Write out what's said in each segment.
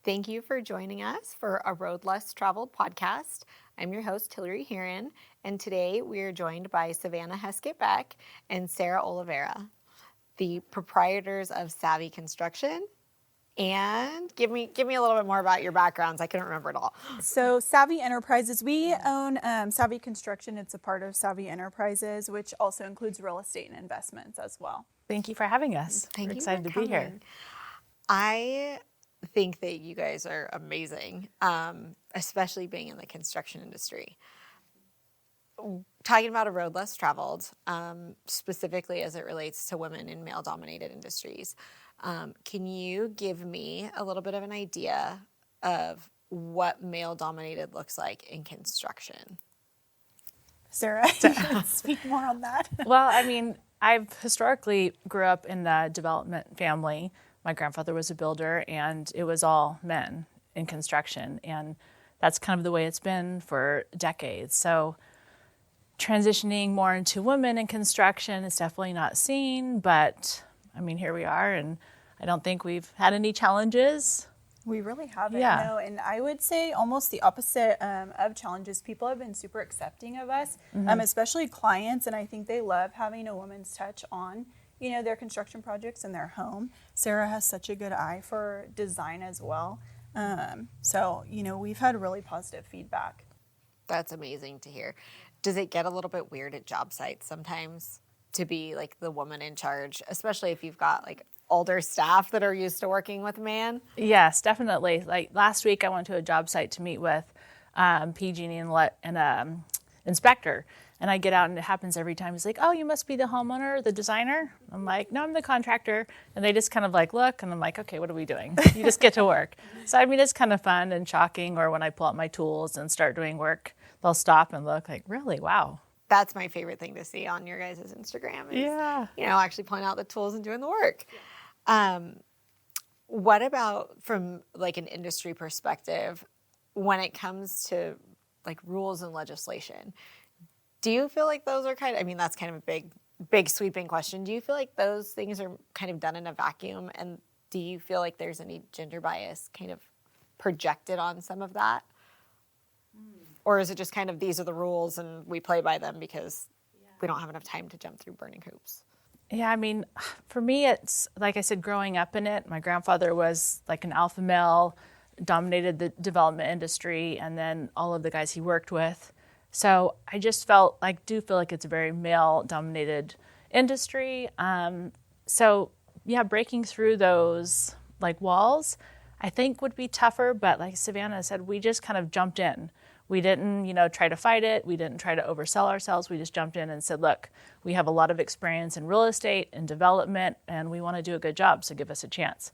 Thank you for joining us for a Road Less Traveled podcast. I'm your host, Hillary Heron, and today we are joined by Savannah Heskett-Beck and Sarah Oliveira, the proprietors of Savvy Construction. And give me a little bit more about your backgrounds. I couldn't remember it all. So Savvy Enterprises, we own Savvy Construction. It's a part of Savvy Enterprises, which also includes real estate and investments as well. Thank you for having us. We're excited to be here. I think that you guys are amazing, especially being in the construction industry. Talking about a road less traveled, specifically as it relates to women in male-dominated industries, can you give me a little bit of an idea of what male-dominated looks like in construction? Sarah, you can speak more on that. Well, I mean, I've historically grew up in the development family. My grandfather was a builder, and it was all men in construction. And that's kind of the way it's been for decades. So transitioning more into women in construction is definitely not seen, but I mean, here we are, and I don't think we've had any challenges. We really haven't, Yeah. no. And I would say almost the opposite of challenges. People have been super accepting of us, especially clients, and I think they love having a woman's touch on, their construction projects in their home. Sarah has such a good eye for design as well. So, we've had really positive feedback. That's amazing to hear. Does it get a little bit weird at job sites sometimes to be like the woman in charge, especially if you've got like older staff that are used to working with a man? Yes, definitely. Like last week, I went to a job site to meet with PG&E and inspector. And I get out, and it happens every time. He's like, "Oh, you must be the homeowner, the designer." I'm like, "No, I'm the contractor." And they just kind of like look, and I'm like, "Okay, what are we doing?" You just get to work. So, I mean, it's kind of fun and shocking. Or when I pull out my tools and start doing work, they'll stop and look like, "Really? Wow." That's my favorite thing to see on your guys' Instagram is, actually pulling out the tools and doing the work. What about from like an industry perspective when it comes to like rules and legislation? Do you feel like those are that's kind of a big sweeping question. Do you feel like those things are kind of done in a vacuum? And do you feel like there's any gender bias kind of projected on some of that? Or is it just kind of these are the rules and we play by them because we don't have enough time to jump through burning hoops? Yeah, I mean, for me, it's like I said, growing up in it, my grandfather was like an alpha male, dominated the development industry, and then all of the guys he worked with. So I just do feel like it's a very male-dominated industry. So yeah, breaking through those like walls, I think would be tougher. But like Savannah said, we just kind of jumped in. We didn't, try to fight it. We didn't try to oversell ourselves. We just jumped in and said, "Look, we have a lot of experience in real estate and development, and we want to do a good job. So give us a chance."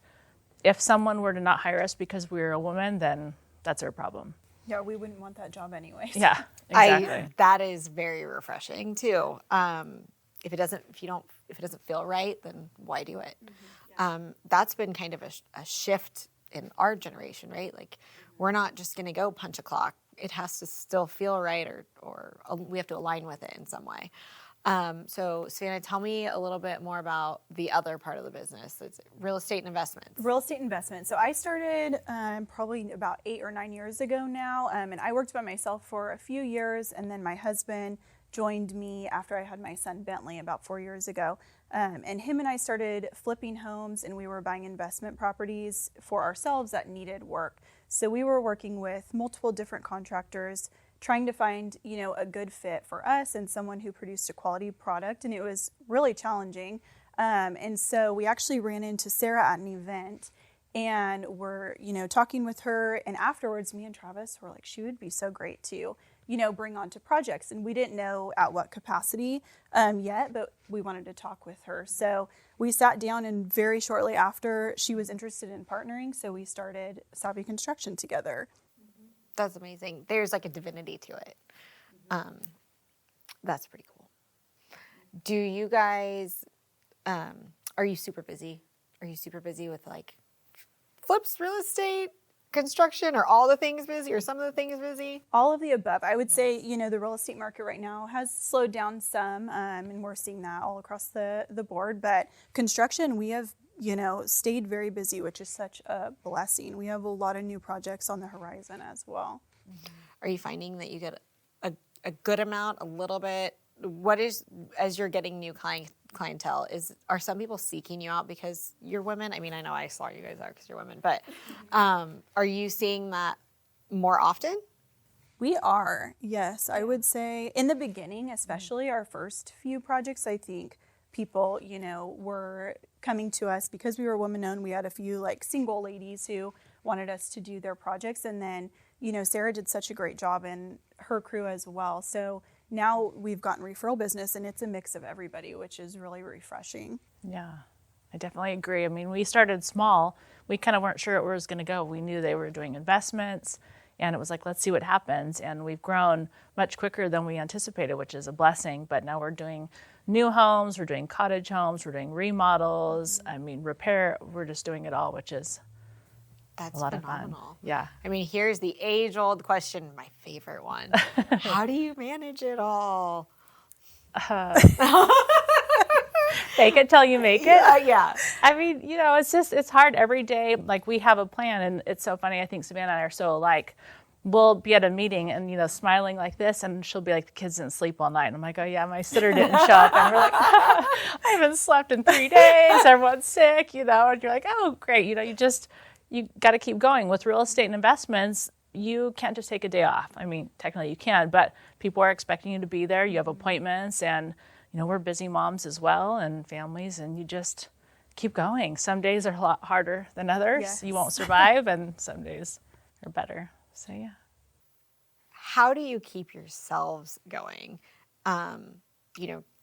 If someone were to not hire us because we were a woman, then that's our problem. Yeah, we wouldn't want that job anyway. Yeah, exactly. That is very refreshing too. If it doesn't feel right, then why do it? That's been kind of a shift in our generation, right? Like we're not just going to go punch a clock. It has to still feel right, or we have to align with it in some way. So Savannah, tell me a little bit more about the other part of the business. It's real estate and investments. Real estate investment. So I started probably about 8 or 9 years ago now, and I worked by myself for a few years, and then my husband joined me after I had my son Bentley about 4 years ago. And him and I started flipping homes, and we were buying investment properties for ourselves that needed work. So we were working with multiple different contractors, trying to find, a good fit for us and someone who produced a quality product, and it was really challenging. And so we actually ran into Sarah at an event, and we're, talking with her, and afterwards me and Travis were like, she would be so great to, bring onto projects. And we didn't know at what capacity yet, but we wanted to talk with her. So we sat down, and very shortly after, she was interested in partnering, so we started Savvy Construction together. That's amazing. There's like a divinity to it. That's pretty cool. Do you guys, are you super busy? Are you super busy with like flips, real estate, construction, or all the things busy, or some of the things busy? All of the above. I would say, the real estate market right now has slowed down some, and we're seeing that all across the board. But construction, we have stayed very busy, which is such a blessing. We have a lot of new projects on the horizon as well. Are you finding that you get a good amount, a little bit? What is, as you're getting new clientele, are some people seeking you out because you're women? I mean, I know I saw you guys are because you're women, but are you seeing that more often? We are, yes. I would say in the beginning, especially our first few projects, I think people, were coming to us because we were women-owned. We had a few like single ladies who wanted us to do their projects. And then, Sarah did such a great job and her crew as well. So now we've gotten referral business and it's a mix of everybody, which is really refreshing. Yeah, I definitely agree. I mean, we started small. We kind of weren't sure where it was going to go. We knew they were doing investments and it was like, let's see what happens. And we've grown much quicker than we anticipated, which is a blessing. But now we're doing new homes, we're doing cottage homes, we're doing remodels. I mean, repair, we're just doing it all, which is That's a lot phenomenal. of fun. Yeah. I mean, here's the age-old question, my favorite one. How do you manage it all? Fake it till you make it. Yeah. I mean, it's hard every day. Like we have a plan and it's so funny. I think Savannah and I are so alike. We'll be at a meeting and, smiling like this and she'll be like, the kids didn't sleep all night. And I'm like, oh yeah, my sitter didn't show up. And we're like, I haven't slept in 3 days. Everyone's sick, and you're like, oh, great. You got to keep going. With real estate and investments, you can't just take a day off. I mean, technically you can, but people are expecting you to be there. You have appointments and, we're busy moms as well and families, and you just keep going. Some days are a lot harder than others. Yes. You won't survive, and some days are better. So, yeah. How do you keep yourselves going?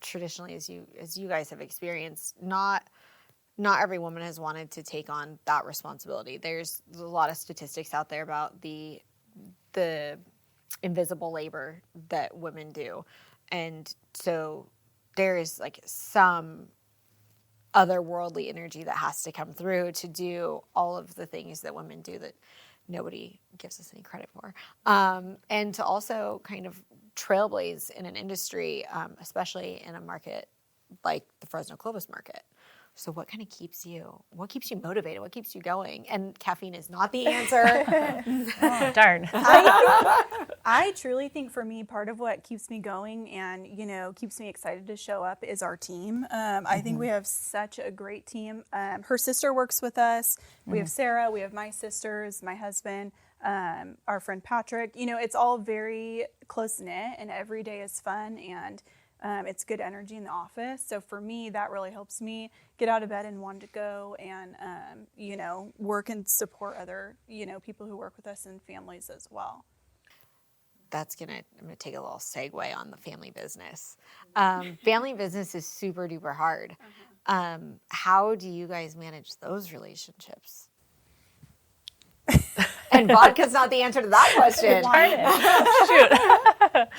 Traditionally, as you guys have experienced, not every woman has wanted to take on that responsibility. There's a lot of statistics out there about the invisible labor that women do. And so there is like some otherworldly energy that has to come through to do all of the things that women do that nobody gives us any credit for. And to also kind of trailblaze in an industry, especially in a market like the Fresno Clovis market. So what keeps you motivated? What keeps you going? And caffeine is not the answer. Oh, darn. I truly think for me, part of what keeps me going and, keeps me excited to show up is our team. I think we have such a great team. Her sister works with us. We have Sarah, we have my sisters, my husband, our friend Patrick. It's all very close knit and every day is fun and it's good energy in the office. So for me, that really helps me get out of bed and want to go and, work and support other, people who work with us and families as well. I'm going to take a little segue on the family business. Family business is super duper hard. How do you guys manage those relationships? And vodka's not the answer to that question. Shoot.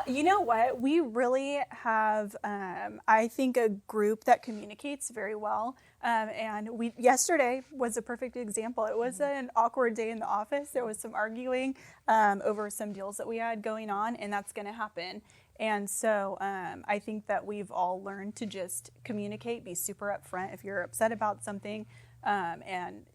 You know what? We really have, I think, a group that communicates very well. And yesterday was a perfect example. It was an awkward day in the office. There was some arguing over some deals that we had going on, and that's going to happen. And so I think that we've all learned to just communicate, be super upfront if you're upset about something. And,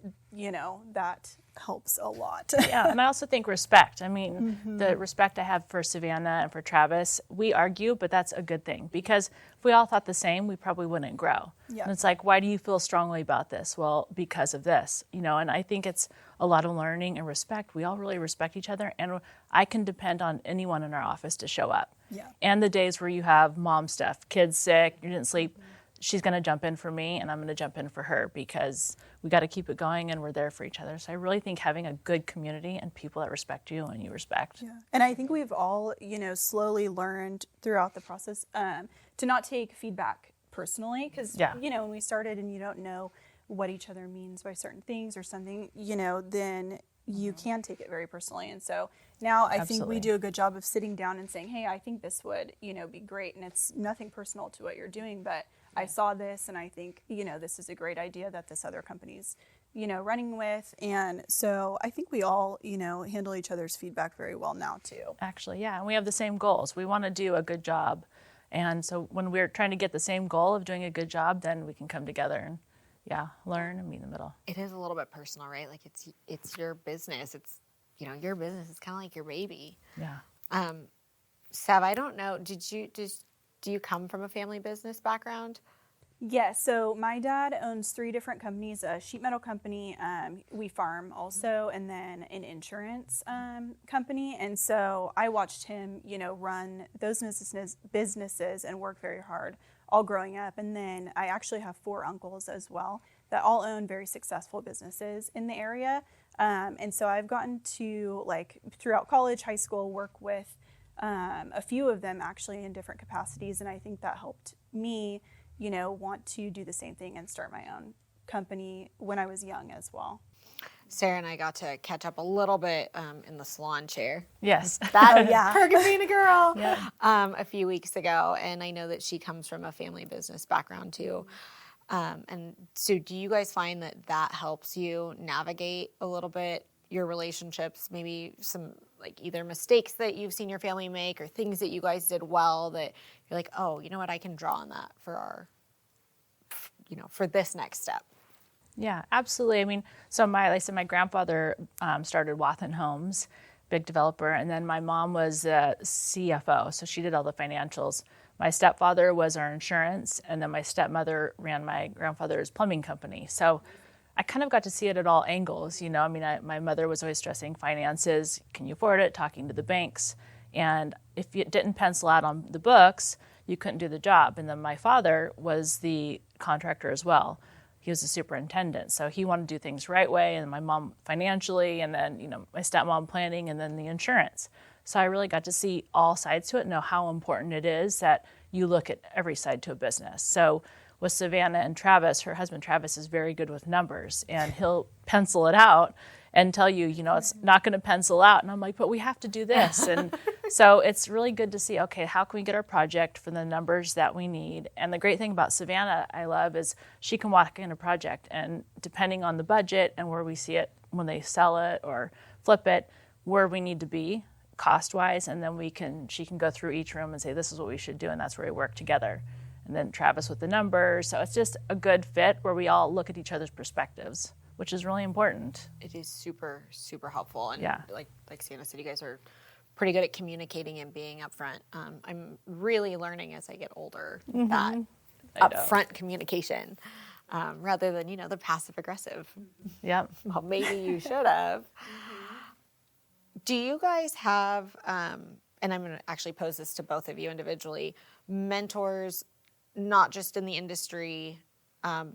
that helps a lot. Yeah, and I also think respect. I mean, the respect I have for Savannah and for Travis, we argue, but that's a good thing because if we all thought the same, we probably wouldn't grow. Yeah. And it's like, why do you feel strongly about this? Well, because of this, and I think it's a lot of learning and respect. We all really respect each other, and I can depend on anyone in our office to show up. Yeah. And the days where you have mom stuff, kids sick, you didn't sleep, she's going to jump in for me and I'm going to jump in for her because we got to keep it going and we're there for each other. So I really think having a good community and people that respect you and you respect. Yeah. And I think we've all, slowly learned throughout the process to not take feedback personally because, when we started and you don't know what each other means by certain things or something, then you can take it very personally. And so now I think we do a good job of sitting down and saying, hey, I think this would, be great. And it's nothing personal to what you're doing, but I saw this and I think, this is a great idea that this other company's, running with. And so I think we all, handle each other's feedback very well now too. Actually, yeah. And we have the same goals. We want to do a good job. And so when we're trying to get the same goal of doing a good job, then we can come together and learn and meet in the middle. It is a little bit personal, right? Like it's your business. It's, your business is kind of like your baby. Yeah. Sev, I don't know. Do you come from a family business background? Yes, so my dad owns 3 different companies, a sheet metal company, we farm also, and then an insurance company. And so I watched him, run those businesses and work very hard all growing up. And then I actually have 4 uncles as well that all own very successful businesses in the area. And so I've gotten to, throughout college, high school, work with a few of them actually in different capacities. And I think that helped me want to do the same thing and start my own company when I was young as well. Sarah and I got to catch up a little bit in the salon chair. Yes. That yeah. perk of being a girl. Yeah. A few weeks ago, and I know that she comes from a family business background too. And so, do you guys find that helps you navigate a little bit your relationships? Maybe some either mistakes that you've seen your family make, or things that you guys did well that you're like, oh, you know what, I can draw on that for our, for this next step. Yeah, absolutely. I mean, so like I said, my grandfather started Wathen Homes, big developer, and then my mom was a CFO, so she did all the financials. My stepfather was our insurance, and then my stepmother ran my grandfather's plumbing company. So I kind of got to see it at all angles. My mother was always stressing finances. Can you afford it? Talking to the banks. And if it didn't pencil out on the books, you couldn't do the job. And then my father was the contractor as well. He was the superintendent. So he wanted to do things right way. And my mom financially, and then, my stepmom planning, and then the insurance. So I really got to see all sides to it, know how important it is that you look at every side to a business. So with Savannah and Travis, her husband Travis is very good with numbers, and he'll pencil it out and tell you, it's not going to pencil out. And I'm like, but we have to do this. And so it's really good to see, okay, how can we get our project for the numbers that we need? And the great thing about Savannah, I love, is she can walk in a project, and depending on the budget and where we see it when they sell it or flip it, where we need to be cost-wise, and then she can go through each room and say, this is what we should do, and that's where we work together. And then Travis with the numbers. So it's just a good fit where we all look at each other's perspectives, which is really important. It is super, super helpful. And Yeah. like Sienna said, you guys are pretty good at communicating and being upfront. I'm really learning as I get older that upfront communication rather than, the passive aggressive. Yep. Well, maybe you should have. Do you guys have, and I'm going to actually pose this to both of you individually, mentors, not just in the industry,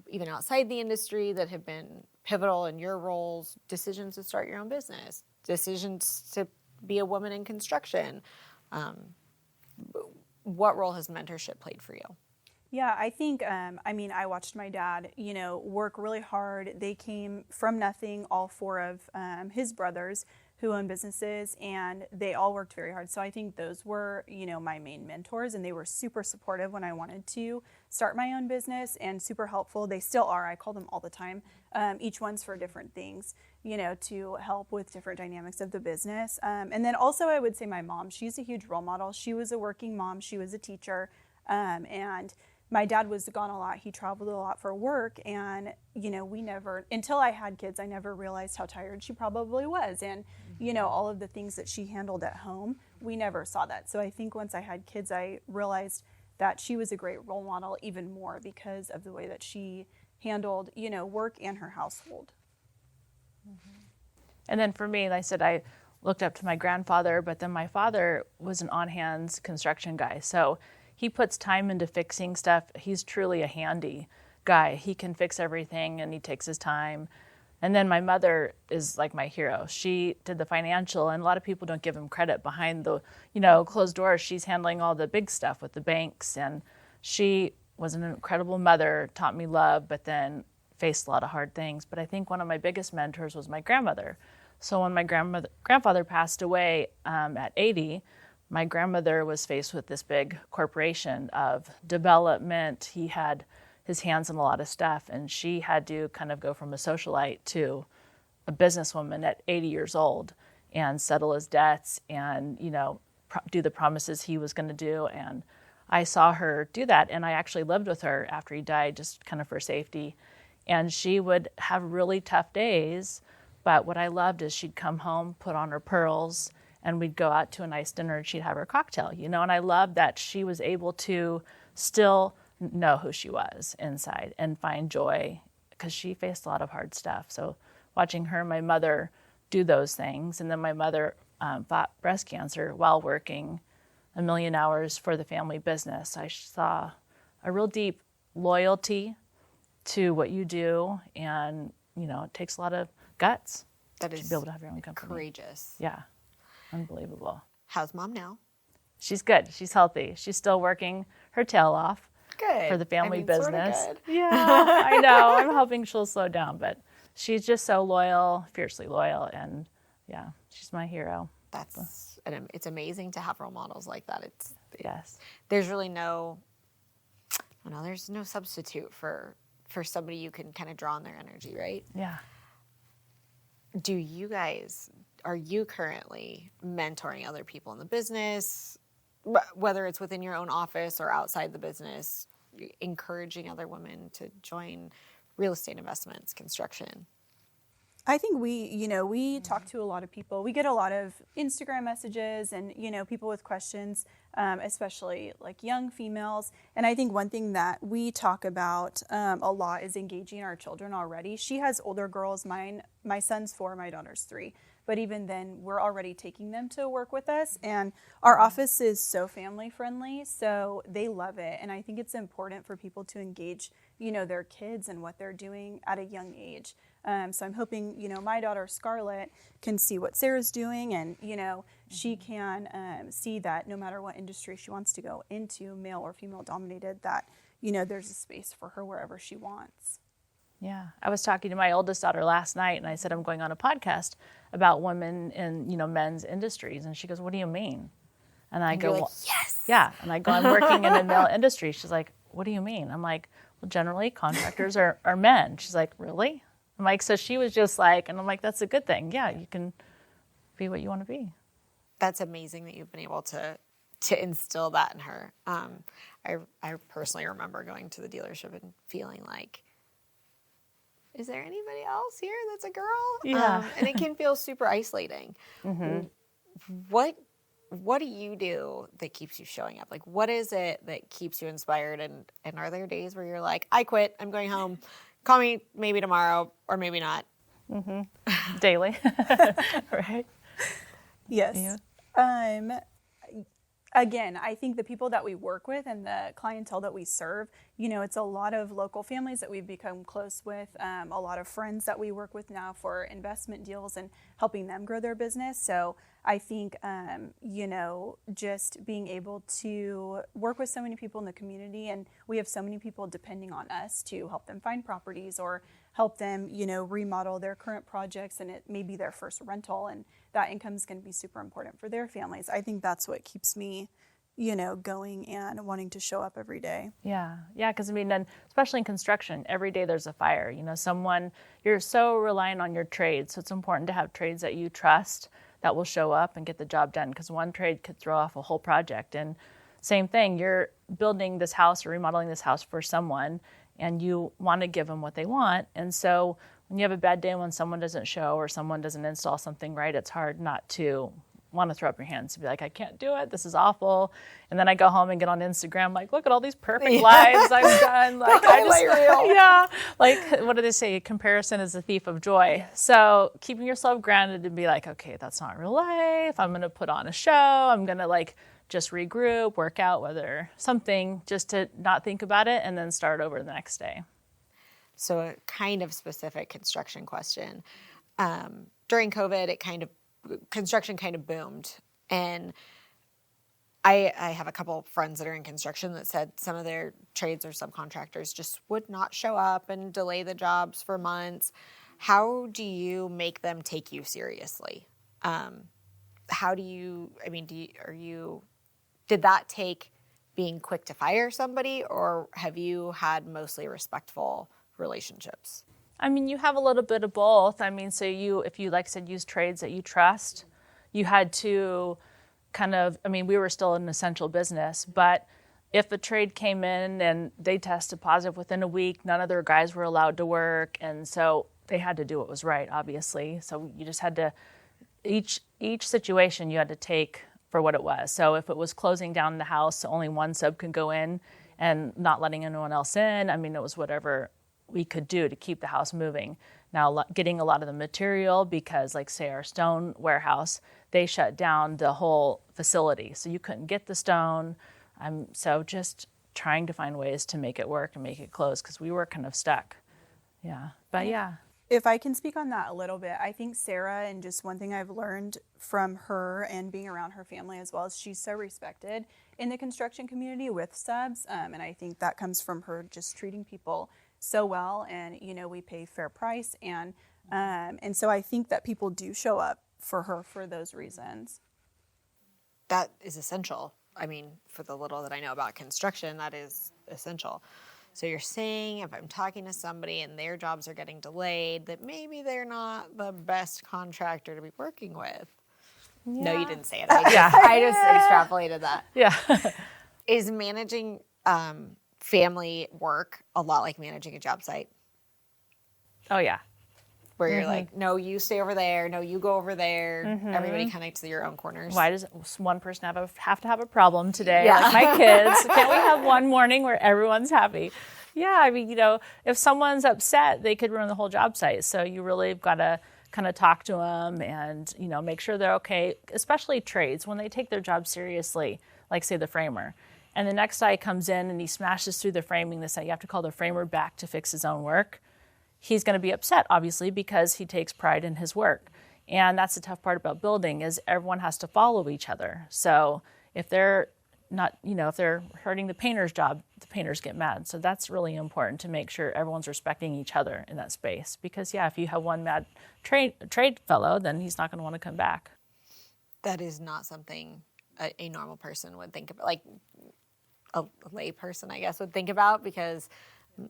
even outside the industry, that have been pivotal in your roles, decisions to start your own business, decisions to be a woman in construction? What role has mentorship played for you? Yeah, I think, I watched my dad, work really hard. They came from nothing, all 4 of his brothers who own businesses, and they all worked very hard. So I think those were, my main mentors, and they were super supportive when I wanted to start my own business, and super helpful. They still are. I call them all the time. Each one's for different things, to help with different dynamics of the business. And then also I would say my mom, she's a huge role model. She was a working mom. She was a teacher. And my dad was gone a lot. He traveled a lot for work, and, we never, until I had kids, I never realized how tired she probably was. And, all of the things that she handled at home, we never saw that. So I think once I had kids, I realized that she was a great role model even more because of the way that she handled, work and her household. And then for me, like I said, I looked up to my grandfather, but then my father was an on-hands construction guy. So he puts time into fixing stuff. He's truly a handy guy. He can fix everything, and he takes his time. And then my mother is like my hero. She did the financial, and a lot of people don't give him credit behind the, closed doors. She's handling all the big stuff with the banks, and she was an incredible mother, taught me love, but then faced a lot of hard things. But I think one of my biggest mentors was my grandmother. So when my grandfather passed away at 80, my grandmother was faced with this big corporation of development. He had his hands in a lot of stuff, and she had to kind of go from a socialite to a businesswoman at 80 years old and settle his debts and, do the promises he was going to do. And I saw her do that, and I actually lived with her after he died, just kind of for safety. And she would have really tough days. But what I loved is she'd come home, put on her pearls, and we'd go out to a nice dinner and she'd have her cocktail, you know? And I loved that she was able to still know who she was inside and find joy, because she faced a lot of hard stuff. So watching her and my mother do those things, and then my mother fought breast cancer while working a million hours for the family business. I saw a real deep loyalty to what you do, and it takes a lot of guts That to is be able to have your own company. courageous. Yeah, unbelievable. How's mom now? She's good. She's healthy. She's still working her tail off Good. for the family sorta business. good. Yeah, I know. I'm hoping she'll slow down, but she's just so loyal, fiercely loyal, and yeah, she's my hero. It's amazing to have role models like that. Yes. There's really there's no substitute for somebody you can kind of draw on their energy, right? Yeah. Are you currently mentoring other people in the business, whether it's within your own office or outside the business, encouraging other women to join real estate investments, construction? I think we talk to a lot of people. We get a lot of Instagram messages and, people with questions, especially like young females. And I think one thing that we talk about a lot is engaging our children already. She has older girls. My son's 4, my daughter's 3. But even then, we're already taking them to work with us. And our office is so family friendly, so they love it. And I think it's important for people to engage, their kids and what they're doing at a young age. So I'm hoping, my daughter Scarlett can see what Sarah's doing, and, she can see that no matter what industry she wants to go into, male or female dominated, that, there's a space for her wherever she wants. Yeah. I was talking to my oldest daughter last night, and I said, I'm going on a podcast about women in, men's industries. And she goes, what do you mean? And I go, well, yes. Yeah. And I go, I'm working in a male industry. She's like, what do you mean? I'm like, well, generally contractors are men. She's like, really? I'm like, so she was just like, and I'm like, that's a good thing. Yeah, you can be what you want to be. That's amazing that you've been able to instill that in her. I personally remember going to the dealership and feeling like, is there anybody else here that's a girl? Yeah. And it can feel super isolating. Mm-hmm. What do you do that keeps you showing up? Like, what is it that keeps you inspired? And are there days where you're like, I quit, I'm going home. Call me maybe tomorrow or maybe not. Mm-hmm. Daily. Right? Yes. Yeah. Again, I think the people that we work with and the clientele that we serve, it's a lot of local families that we've become close with, a lot of friends that we work with now for investment deals and helping them grow their business. So I think, just being able to work with so many people in the community, and we have so many people depending on us to help them find properties or help them, remodel their current projects, and it may be their first rental, and that income is going to be super important for their families. I think that's what keeps me, going and wanting to show up every day. Yeah. Yeah. Because then especially in construction, every day there's a fire. You're so reliant on your trades. So it's important to have trades that you trust that will show up and get the job done, because one trade could throw off a whole project. And same thing, you're building this house or remodeling this house for someone, and you want to give them what they want. And so when you have a bad day, when someone doesn't show or someone doesn't install something right, it's hard not to want to throw up your hands and be like, I can't do it. This is awful. And then I go home and get on Instagram, like, look at all these perfect lives I've done. Like, what do they say? Comparison is the thief of joy. So keeping yourself grounded and be like, okay, that's not real life. I'm going to put on a show. I'm going to just regroup, work out, whether something, just to not think about it and then start over the next day. So a kind of specific construction question. During COVID, construction kind of boomed. And I have a couple of friends that are in construction that said some of their trades or subcontractors just would not show up and delay the jobs for months. How do you make them take you seriously? Did that take being quick to fire somebody, or have you had mostly respectful relationships? You have a little bit of both. So if you, like I said, use trades that you trust, you had to we were still an essential business, but if a trade came in and they tested positive within a week, none of their guys were allowed to work. And so they had to do what was right, obviously. So you just had to, each situation you had to take for what it was. So if it was closing down the house, only one sub could go in and not letting anyone else in. I mean, it was whatever we could do to keep the house moving. Now, getting a lot of the material, because like say our stone warehouse, they shut down the whole facility. So you couldn't get the stone. So just trying to find ways to make it work and make it close, because we were kind of stuck. Yeah. But yeah. If I can speak on that a little bit, I think Sarah, and just one thing I've learned from her and being around her family as well, is she's so respected in the construction community with subs. And I think that comes from her just treating people so well. And, you know, we pay fair price. And so I think that people do show up for her for those reasons. That is essential. I mean, for the little that I know about construction, that is essential. So you're saying if I'm talking to somebody and their jobs are getting delayed, that maybe they're not the best contractor to be working with. Yeah. No, you didn't say it. I just extrapolated that. Yeah. Is managing family work a lot like managing a job site? Oh, yeah. Where you're like, no, you stay over there. No, you go over there. Everybody kind of to your own corners. Why does one person have to have a problem today? Yeah. Like my kids. Can't we have one morning where everyone's happy? Yeah, I mean, you know, if someone's upset, they could ruin the whole job site. So you really have got to kind of talk to them and, you know, make sure they're okay, especially trades, when they take their job seriously, like say the framer. And the next guy comes in and he smashes through the framing. They say you have to call the framer back to fix his own work. He's going to be upset, obviously, because he takes pride in his work. And that's the tough part about building, is everyone has to follow each other. So if they're not, you know, if they're hurting the painter's job, the painters get mad. So that's really important to make sure everyone's respecting each other in that space. Because, yeah, if you have one mad trade fellow, then he's not going to want to come back. That is not something a normal person would think about, like a lay person, I guess, would think about, because,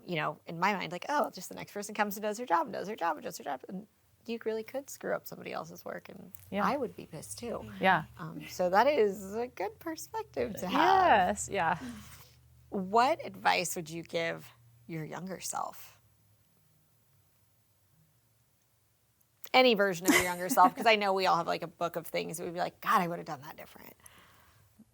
you know, in my mind, like, oh, just the next person comes and does their job and does their job and does their job. And you really could screw up somebody else's work, and I would be pissed too. Yeah. So that is a good perspective to have. Yes, yeah. What advice would you give your younger self? Any version of your younger self, because I know we all have like a book of things that we'd be like, God, I would have done that different.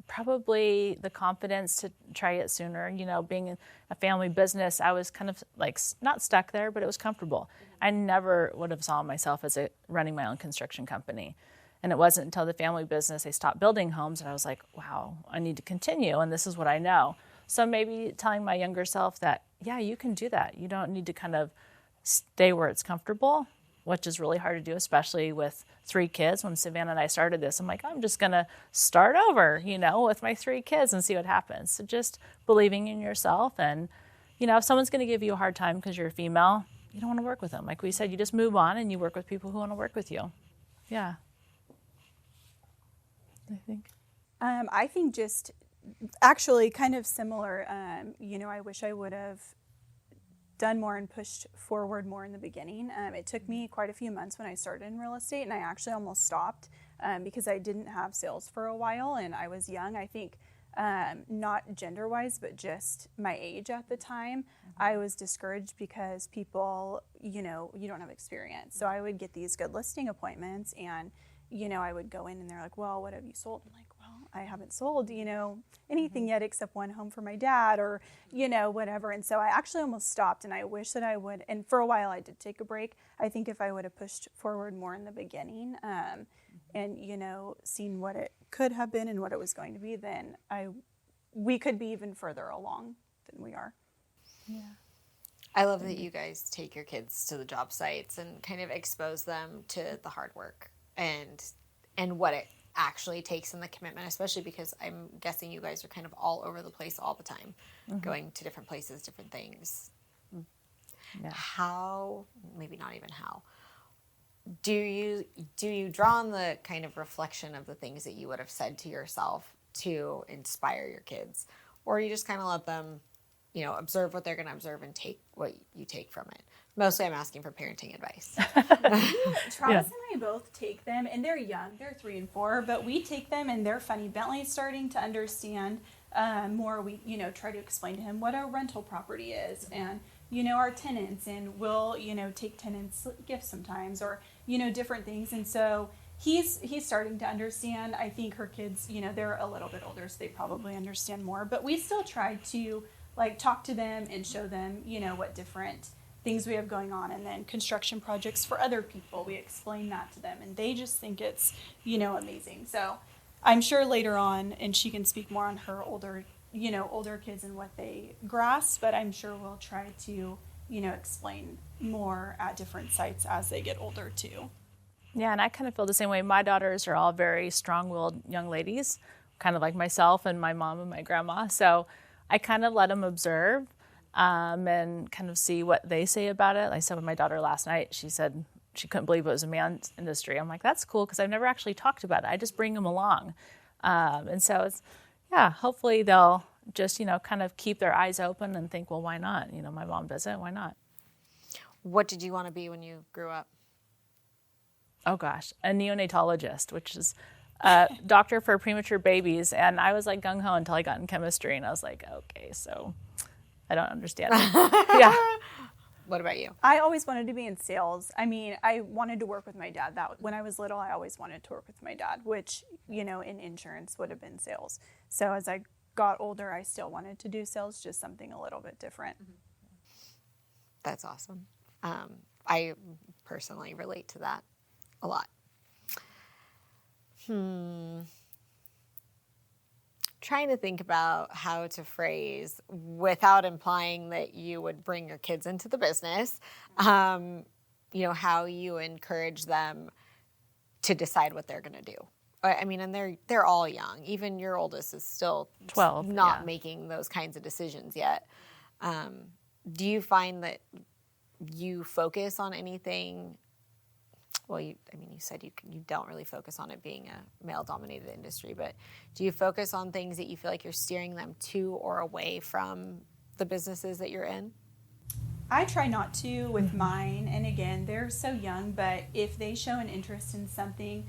Probably the confidence to try it sooner. You know, being in a family business, I was kind of like not stuck there, but it was comfortable. I never would have saw myself as running my own construction company. And it wasn't until the family business, they stopped building homes, and I was like, wow, I need to continue, and this is what I know. So maybe telling my younger self that, yeah, you can do that. You don't need to kind of stay where it's comfortable, which is really hard to do, especially with 3 kids. When Savannah and I started this, I'm like, I'm just going to start over, you know, with my 3 kids and see what happens. So just believing in yourself. And, you know, if someone's going to give you a hard time because you're a female, you don't want to work with them. Like we said, you just move on and you work with people who want to work with you. Yeah. I think just actually kind of similar. You know, I wish I would have done more and pushed forward more in the beginning. It took me quite a few months when I started in real estate, and I actually almost stopped because I didn't have sales for a while, and I was young. I think not gender-wise, but just my age at the time. I was discouraged because people, you know, you don't have experience. So I would get these good listing appointments, and, you know, I would go in and they're like, well, what have you sold? I'm like, well, I haven't sold, you know, anything yet except one home for my dad, or, you know, whatever. And so I actually almost stopped, and I wish that I would. And for a while I did take a break. I think if I would have pushed forward more in the beginning and, you know, seen what it could have been and what it was going to be, then we could be even further along than we are. Yeah. I love that you guys take your kids to the job sites and kind of expose them to the hard work and what it actually takes in the commitment, especially because I'm guessing you guys are kind of all over the place all the time, going to different places, different things. Yeah. How, maybe not even how, do you draw on the kind of reflection of the things that you would have said to yourself to inspire your kids? Or you just kind of let them, you know, observe what they're going to observe and take what you take from it? Mostly I'm asking for parenting advice. Travis and I both take them, and they're young. They're 3 and 4, but we take them, and they're funny. Bentley's starting to understand more, we, try to explain to him what a rental property is and, our tenants, and we'll, take tenants gifts sometimes, or, different things. And so he's starting to understand. I think her kids, they're a little bit older, so they probably understand more, but we still try to like talk to them and show them, what different things we have going on. And then construction projects for other people, we explain that to them, and they just think it's, amazing. So I'm sure later on, and she can speak more on her older kids and what they grasp, but I'm sure we'll try to, explain more at different sites as they get older too. Yeah, and I kind of feel the same way. My daughters are all very strong-willed young ladies, kind of like myself and my mom and my grandma. So I kind of let them observe and kind of see what they say about it. Like I said with my daughter last night, she said she couldn't believe it was a man's industry. I'm like, that's cool, because I've never actually talked about it. I just bring them along. And so it's, hopefully they'll just, kind of keep their eyes open and think, well, why not? My mom does it, why not? What did you want to be when you grew up? Oh gosh, a neonatologist, which is a doctor for premature babies. And I was like gung-ho until I got in chemistry, and I was like, okay, so I don't understand it. Yeah. What about you? I always wanted to be in sales. I mean, I wanted to work with my dad. That when I was little, I always wanted to work with my dad, which, in insurance would have been sales. So as I got older, I still wanted to do sales, just something a little bit different. That's awesome. I personally relate to that a lot. Trying to think about how to phrase without implying that you would bring your kids into the business, how you encourage them to decide what they're going to do. I mean, and they're all young. Even your oldest is still 12, not making those kinds of decisions yet. Do you find that you focus on anything? Well, you said you don't really focus on it being a male-dominated industry, but do you focus on things that you feel like you're steering them to or away from the businesses that you're in? I try not to with mine, and again, they're so young, but if they show an interest in something,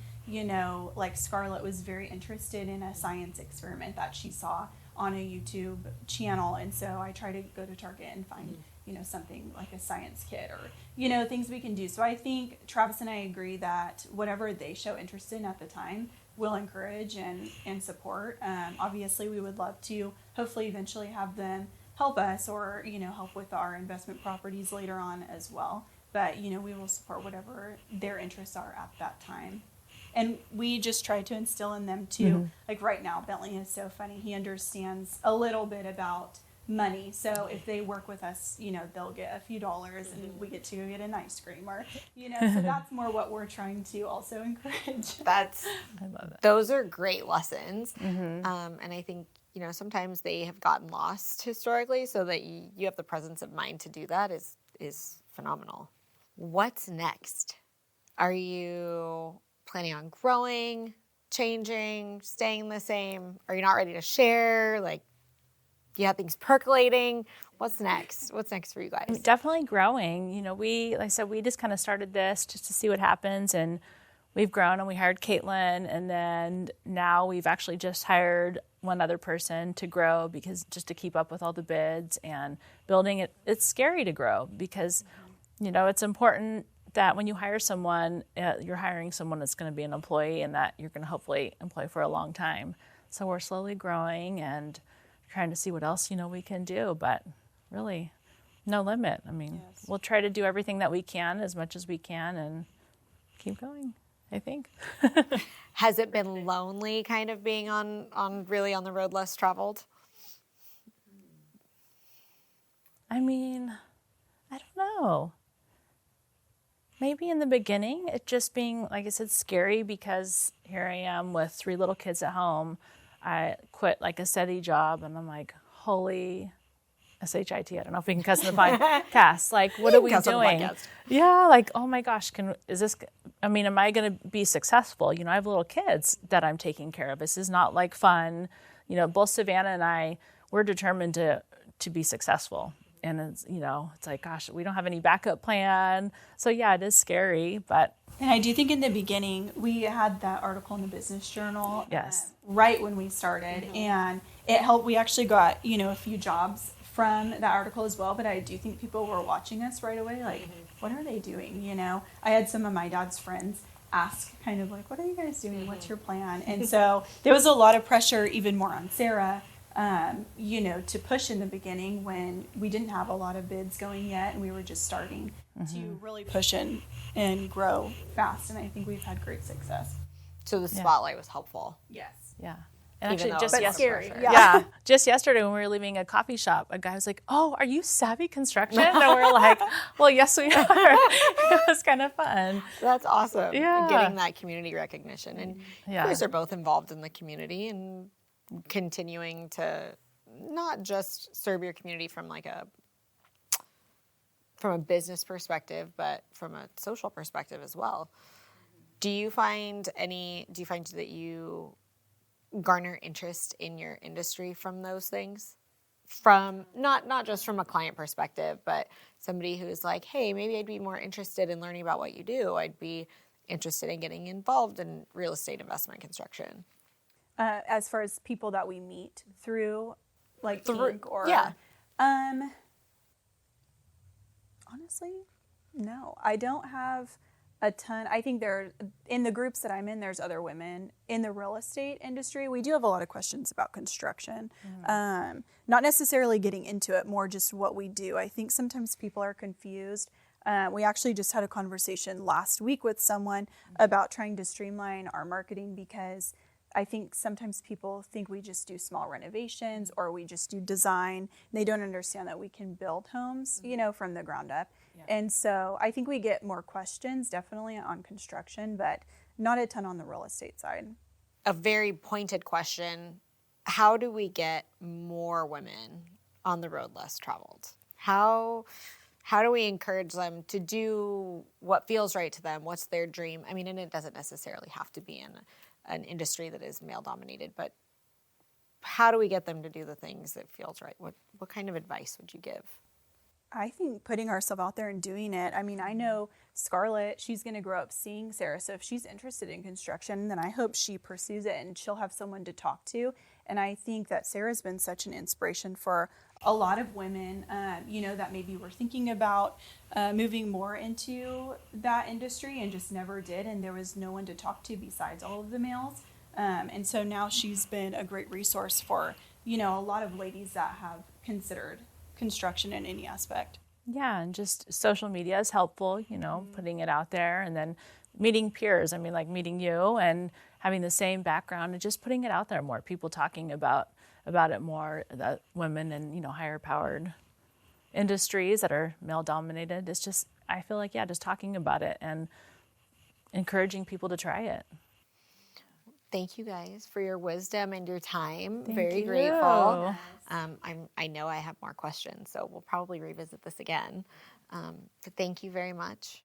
like Scarlett was very interested in a science experiment that she saw on a YouTube channel, and so I try to go to Target and find something like a science kit or things we can do. So I think Travis and I agree that whatever they show interest in at the time, we'll encourage and support. Obviously, we would love to hopefully eventually have them help us or help with our investment properties later on as well. But we will support whatever their interests are at that time. And we just try to instill in them too. Mm-hmm. Like right now, Bentley is so funny. He understands a little bit about money. So if they work with us, they'll get a few dollars and we get to go get an ice cream or, so that's more what we're trying to also encourage. I love that. Those are great lessons. Mm-hmm. And I think, sometimes they have gotten lost historically, so that you have the presence of mind to do that is phenomenal. What's next? Are you planning on growing, changing, staying the same? Are you not ready to share? Like, you have things percolating. What's next? What's next for you guys? Definitely growing. Like I said, we just kind of started this just to see what happens, and we've grown, and we hired Caitlin, and then now we've actually just hired one other person to grow, because just to keep up with all the bids and building it. It's scary to grow because, it's important that when you hire someone, you're hiring someone that's going to be an employee and that you're going to hopefully employ for a long time. So we're slowly growing and trying to see what else, we can do, but really no limit. I mean, yes. We'll try to do everything that we can as much as we can and keep going, I think. Has it been lonely kind of being on really on the road less traveled? I mean, I don't know. Maybe in the beginning, it just being, like I said, scary because here I am with 3 little kids at home. I quit like a steady job, and I'm like, holy SHIT. I don't know if we can cuss in the podcast. Like, what are we doing? Yeah, like, oh my gosh, am I going to be successful? I have little kids that I'm taking care of. This is not like fun. Both Savannah and I, we're determined to be successful. And it's, it's like, gosh, we don't have any backup plan. So yeah, it is scary, but And I do think in the beginning, we had that article in the Business Journal Yes. right when we started, and it helped. We actually got, a few jobs from that article as well, but I do think people were watching us right away, like, what are they doing, I had some of my dad's friends ask kind of like, what are you guys doing? What's your plan? And so there was a lot of pressure, even more on Sarah, to push in the beginning when we didn't have a lot of bids going yet and we were just starting to really push in and grow fast. And I think we've had great success. So the spotlight was helpful. Yes. yeah. And Even actually though just it was scary. pressure. Yeah. just yesterday when we were leaving a coffee shop, a guy was like, "Oh, are you Savvy Construction?" And we were like, "Well, yes, we are." It was kind of fun. That's awesome. Yeah. Getting that community recognition. And Yeah. you guys are both involved in the community and continuing to not just serve your community from a business perspective, but from a social perspective as well. Do you find that you garner interest in your industry from those things? From not just from a client perspective, but somebody who's like, hey, maybe I'd be more interested in learning about what you do. I'd be interested in getting involved in real estate investment construction. As far as people that we meet through, like Kink or yeah. Honestly, no, I don't have a ton. I think in the groups that I'm in, there's other women in the real estate industry. We do have a lot of questions about construction, not necessarily getting into it, more just what we do. I think sometimes people are confused. We actually just had a conversation last week with someone about trying to streamline our marketing because I think sometimes people think we just do small renovations or we just do design. They don't understand that we can build homes, from the ground up. Yeah. And so I think we get more questions definitely on construction, but not a ton on the real estate side. A very pointed question. How do we get more women on the road less traveled? How do we encourage them to do what feels right to them? What's their dream? I mean, and it doesn't necessarily have to be in an industry that is male dominated, but how do we get them to do the things that feels right? What kind of advice would you give? I think putting ourselves out there and doing it. I mean, I know Scarlett, she's going to grow up seeing Sarah. So if she's interested in construction, then I hope she pursues it and she'll have someone to talk to. And I think that Sarah's been such an inspiration for a lot of women, that maybe were thinking about moving more into that industry and just never did. And there was no one to talk to besides all of the males. And so now she's been a great resource for, a lot of ladies that have considered construction in any aspect. Yeah, and just social media is helpful, putting it out there and then meeting peers. I mean, like meeting you and having the same background and just putting it out there more. People talking about it more, that women in, higher powered industries that are male dominated. It's just, I feel like, just talking about it and encouraging people to try it. Thank you guys for your wisdom and your time. Thank Very you. grateful. I know I have more questions, so we'll probably revisit this again. But thank you very much.